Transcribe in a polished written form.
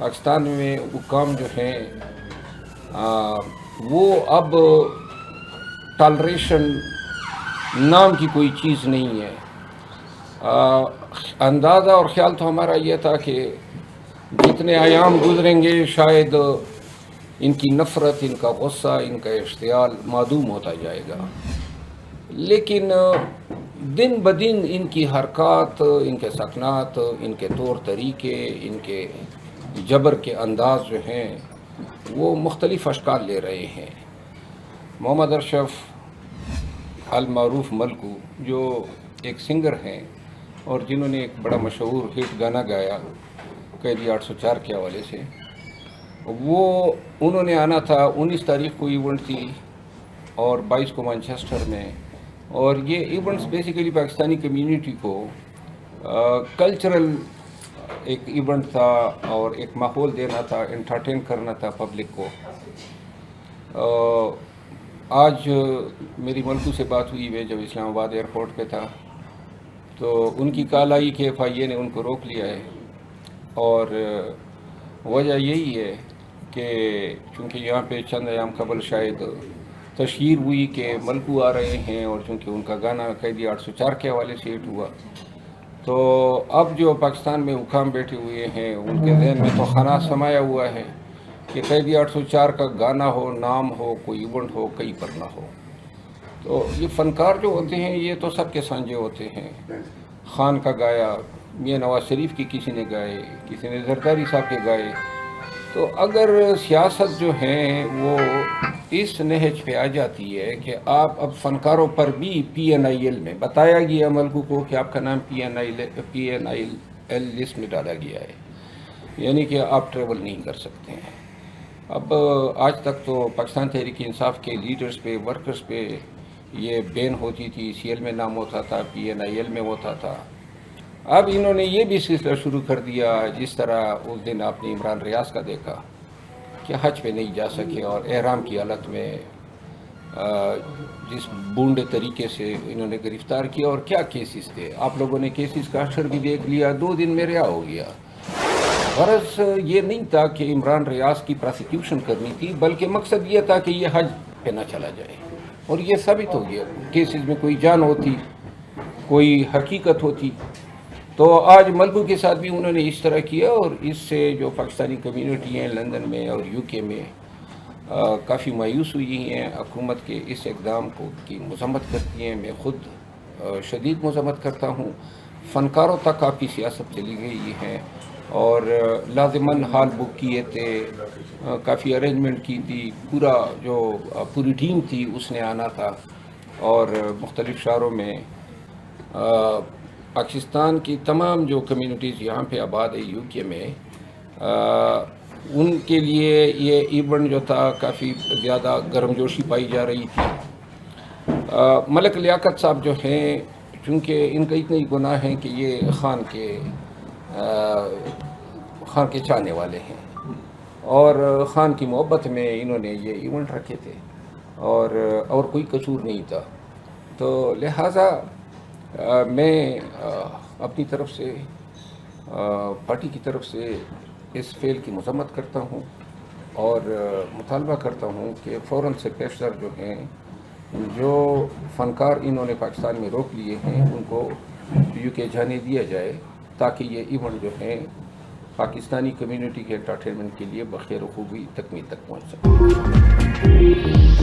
پاکستان میں حکام جو ہیں وہ اب ٹالریشن نام کی کوئی چیز نہیں ہے۔ اندازہ اور خیال تو ہمارا یہ تھا کہ جتنے ایام گزریں گے شاید ان کی نفرت، ان کا غصہ، ان کا اشتعال معدوم ہوتا جائے گا، لیکن دن بدن ان کی حرکات، ان کے سکنات، ان کے طور طریقے، ان کے جبر کے انداز جو ہیں وہ مختلف اشکال لے رہے ہیں۔ محمد اشرف المعروف ملکو جو ایک سنگر ہیں اور جنہوں نے ایک بڑا مشہور ہٹ گانا گایا قیدی 804 کے حوالے سے، انہوں نے آنا تھا 19 تاریخ کو ایونٹ تھی اور 22 کو مانچسٹر میں، اور یہ ایونٹس بیسیکلی پاکستانی کمیونٹی کو کلچرل ایک ایونٹ تھا اور ایک ماحول دینا تھا، انٹرٹین کرنا تھا پبلک کو۔ آج میری ملکو سے بات ہوئی ہے جب اسلام آباد ایئرپورٹ پہ تھا، تو ان کی کال آئی کہ FIA نے ان کو روک لیا ہے، اور وجہ یہی ہے کہ چونکہ یہاں پہ چند ایام قبل شاید تشہیر ہوئی کہ ملکو آ رہے ہیں، اور چونکہ ان کا گانا قیدی 804 کے حوالے سے ہٹ ہوا، تو اب جو پاکستان میں حکام بیٹھے ہوئے ہیں ان کے ذہن میں تو خانہ سمایا ہوا ہے کہ قیدی 804 کا گانا ہو، نام ہو، کوئی ایونٹ ہو، کہیں پر نہ ہو۔ تو یہ فنکار جو ہوتے ہیں یہ تو سب کے سانجے ہوتے ہیں۔ خان کا گایا، میاں نواز شریف کی کسی نے گائے، کسی نے زرداری صاحب کے گائے۔ تو اگر سیاست جو ہیں وہ اس نہج پہ آ جاتی ہے کہ آپ اب فنکاروں پر بھی PNIL میں بتایا گیا ملکو کو کہ آپ کا نام PNIL لسٹ میں ڈالا گیا ہے، یعنی کہ آپ ٹریول نہیں کر سکتے ہیں۔ اب آج تک تو پاکستان تحریک انصاف کے لیڈرز پہ، ورکرز پہ یہ بین ہوتی تھی، CL میں نام ہوتا تھا، PNIL میں ہوتا تھا۔ اب انہوں نے یہ بھی سلسلہ شروع کر دیا، جس طرح اس دن آپ نے عمران ریاض کا دیکھا کہ حج پہ نہیں جا سکے اور احرام کی حالت میں جس بونڈے طریقے سے انہوں نے گرفتار کیا، اور کیا کیسز تھے۔ آپ لوگوں نے کیسز کا اشر بھی دیکھ لیا، 2 دن میں رہا ہو گیا۔ غرض یہ نہیں تھا کہ عمران ریاض کی پراسیکیوشن کرنی تھی، بلکہ مقصد یہ تھا کہ یہ حج پہ نہ چلا جائے، اور یہ ثابت ہو گیا۔ کیسز میں کوئی جان ہوتی، کوئی حقیقت ہوتی، تو آج ملکو کے ساتھ بھی انہوں نے اس طرح کیا، اور اس سے جو پاکستانی کمیونٹی ہیں لندن میں اور UK میں کافی مایوس ہوئی ہیں، حکومت کے اس اقدام کی مذمت کرتی ہیں۔ میں خود شدید مذمت کرتا ہوں۔ فنکاروں تک آپ کی سیاست چلی گئی ہے، اور لازماً ہال بک کیے تھے، کافی ارینجمنٹ کی تھی، پوری ٹیم تھی، اس نے آنا تھا، اور مختلف شہروں میں پاکستان کی تمام جو کمیونٹیز یہاں پہ آباد ہے UK میں، ان کے لیے یہ ایونٹ جو تھا کافی زیادہ گرم جوشی پائی جا رہی تھی۔ ملک لیاقت صاحب جو ہیں، چونکہ ان کا اتنا ہی گناہ ہے کہ یہ خان کے چاہنے والے ہیں، اور خان کی محبت میں انہوں نے یہ ایونٹ رکھے تھے، اور کوئی قصور نہیں تھا۔ تو لہٰذا میں اپنی طرف سے، پارٹی کی طرف سے اس فعل کی مذمت کرتا ہوں، اور مطالبہ کرتا ہوں کہ فوراً سے پیشتر جو ہیں، جو فنکار انہوں نے پاکستان میں روک لیے ہیں، ان کو UK جانے دیا جائے، تاکہ یہ ایونٹ جو ہیں پاکستانی کمیونٹی کے انٹرٹینمنٹ کے لیے بخیر و خوبی تکمیل تک پہنچ سکے۔